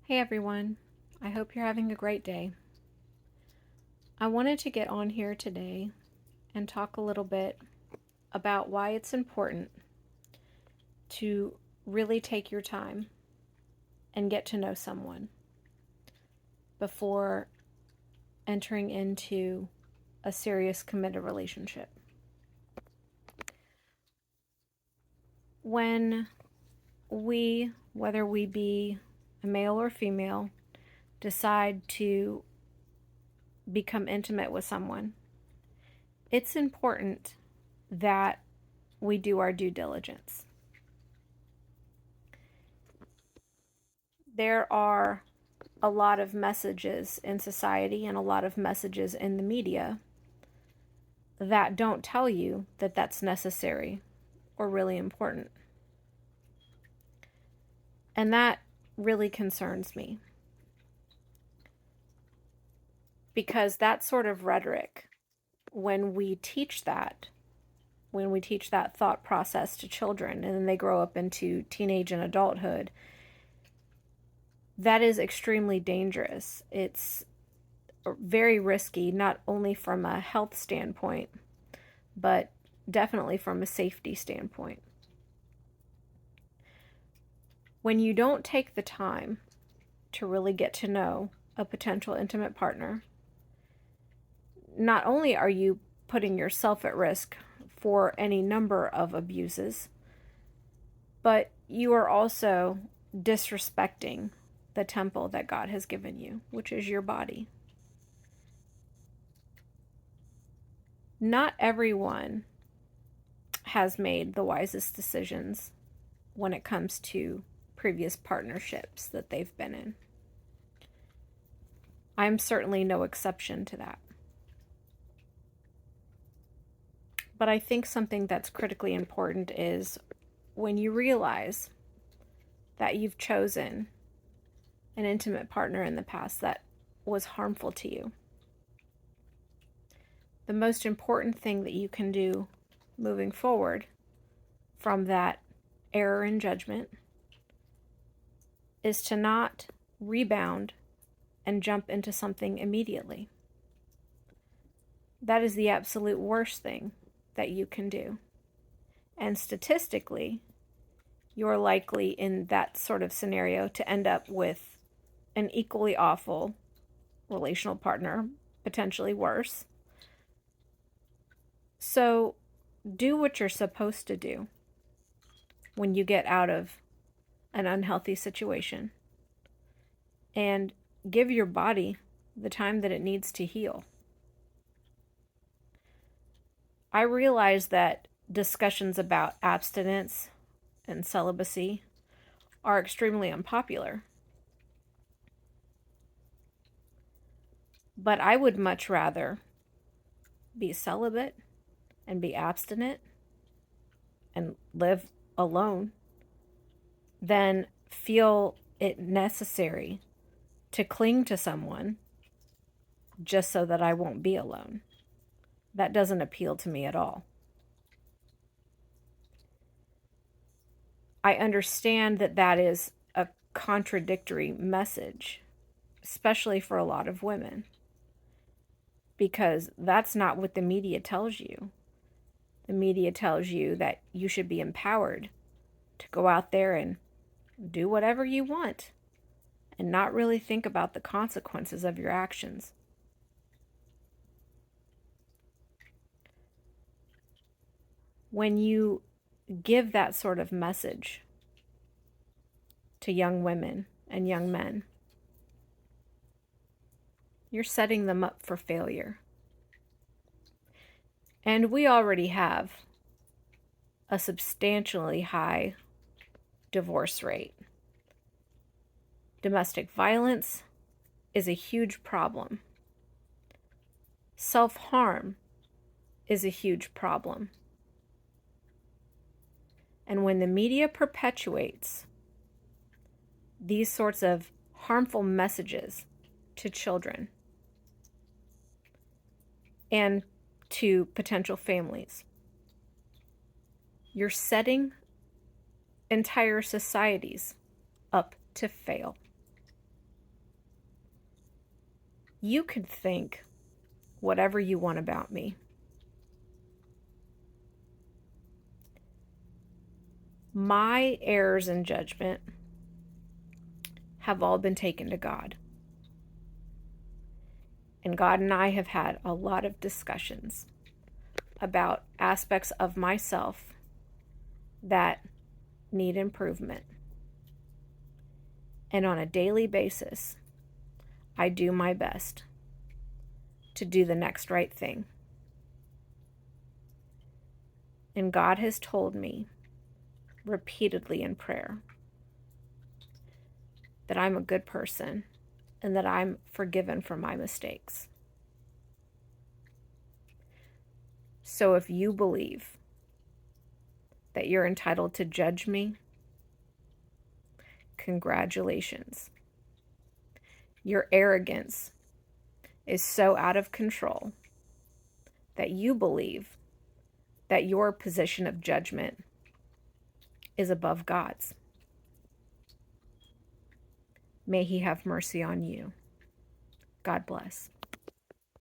Hey everyone, I hope you're having a great day. I wanted to get on here today and talk a little bit about why it's important to really take your time and get to know someone before entering into a serious committed relationship. When we, whether we be a male or female, decide to become intimate with someone, it's important that we do our due diligence. There are a lot of messages in society and a lot of messages in the media that don't tell you that that's necessary or really important. And that really concerns me because that sort of rhetoric, when we teach that, thought process to children and then they grow up into teenage and adulthood, that is extremely dangerous. It's very risky, not only from a health standpoint, but definitely from a safety standpoint. When you don't take the time to really get to know a potential intimate partner, not only are you putting yourself at risk for any number of abuses, but you are also disrespecting the temple that God has given you, which is your body. Not everyone has made the wisest decisions when it comes to previous partnerships that they've been in. I'm certainly no exception to that. But I think something that's critically important is when you realize that you've chosen an intimate partner in the past that was harmful to you, the most important thing that you can do moving forward from that error in judgment is to not rebound and jump into something immediately. That is the absolute worst thing that you can do. And statistically, you're likely in that sort of scenario to end up with an equally awful relational partner, potentially worse. So do what you're supposed to do when you get out of an unhealthy situation and give your body the time that it needs to heal. I realize that discussions about abstinence and celibacy are extremely unpopular. But I would much rather be celibate and be abstinent and live alone than feel it necessary to cling to someone just so that I won't be alone. That doesn't appeal to me at all. I understand that that is a contradictory message, especially for a lot of women, because that's not what the media tells you. The media tells you that you should be empowered to go out there and do whatever you want and not really think about the consequences of your actions. When you give that sort of message to young women and young men, you're setting them up for failure. And we already have a substantially high divorce rate. Domestic violence is a huge problem. Self-harm is a huge problem. And when the media perpetuates these sorts of harmful messages to children and to potential families, you're setting entire societies up to fail. You can think whatever you want about me. My errors in judgment have all been taken to God. And God and I have had a lot of discussions about aspects of myself that need improvement. And on a daily basis, I do my best to do the next right thing. And God has told me repeatedly in prayer that I'm a good person and that I'm forgiven for my mistakes. So if you believe that you're entitled to judge me, congratulations. Your arrogance is so out of control that you believe that your position of judgment is above God's. May He have mercy on you. God bless.